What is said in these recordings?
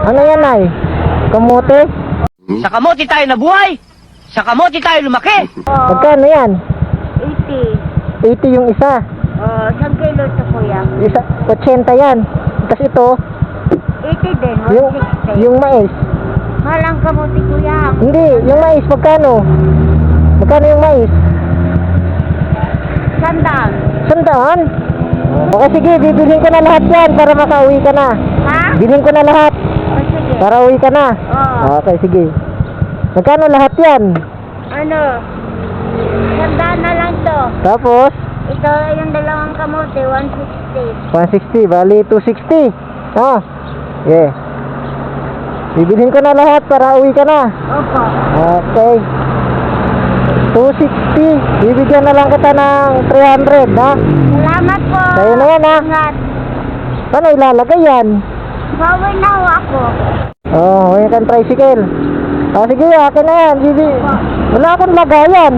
Ano yan ay? Kamote? Sa kamote tayo nabuhay. Sa kamote tayo lumaki. Magkano yan? 80. 80 yung isa. Isang kilo ito kuya. Isa, 80 yan. Tapos ito, 80 din, yung, 160. yung mais. Mahal ang kamuti kuya. Hindi, yung mais, magkano? Magkano yung mais? Sandaan. Sandaan? Okay, sige, bibilhin ko na lahat yan para makauwi ka na. Ha? Bilhin ko na lahat O sige. para uwi ka na. Oo. Okay, sige. Magkano lahat yan? Ano? Sandaan na lang to. Tapos, Ito yung dalawang kamuti, 160. 160, bali 260. Ah, yeah. Bibilhin ko na lahat para uwi ka na. Opo. Okay. 260. Bibigyan na lang kita ng 300, ha? Salamat po. Sa'yo na yan, ha? Ingat. Ano ilalagay yan? Bawi na ho ako. Oh, yan kan tricycle. Ah, sige, akin na yan. Bibi. Wala akong lagayan.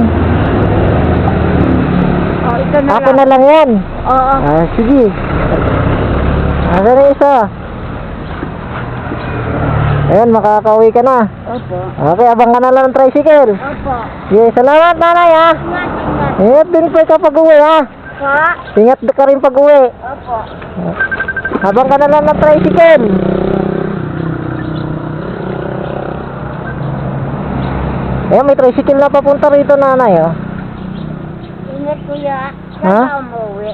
Ito na Akin lang. na lang yan. Oo. Ah, sige. Asa na isa? Ayan, makakauwi ka na. Opo. Okay, abang ka na lang ng tricycle. Opo. Okay, salamat nanay, ha? Ingat, ingat. Ingat din po ka pag-uwi, ha? Pa? Ingat ka rin pag-uwi. Opo. Habang ka na lang ng tricycle. Ayan, may tricycle na papunta rito, nanay, oh. Ingat kuya. Ha? Saan ka umuwi?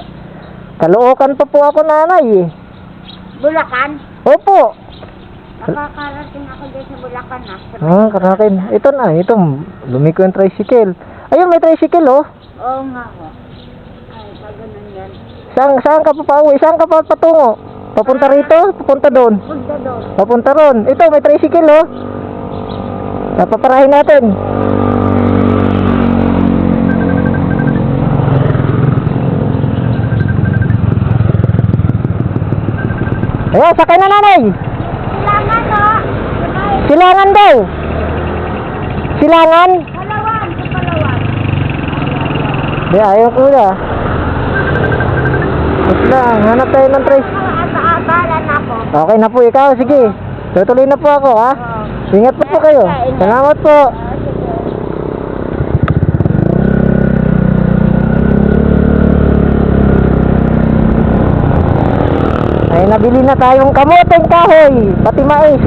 Kalookan pa po ako, nanay, eh. Bulacan? Opo. Nakakarating ako dyan sa Bulacan na. Ah, karakin. Ito na, ito. Lumiko yung tricycle. Ayun, may tricycle, oh. Oo nga ho. Ay, pagano'n yan. Saan ka pa pauwi? Saan ka pa patungo? Papunta rito? Papunta doon? Punta doon. Papunta ron. Ito, may tricycle, oh. Napaparahin natin. Ayan, sakay na nanay. Silangan ho. Silangan daw. Silangan? Palawan. Sa Palawan. Di, ayaw ko na. Wait lang, hanap tayo ng tricycle. Asa-asalan ako. Okay na po ikaw, sige. Tutuloy na po ako, ha? Oo. Ingat po kayo. Salamat po. Ay, nabili na tayong kamoteng kahoy, pati mais.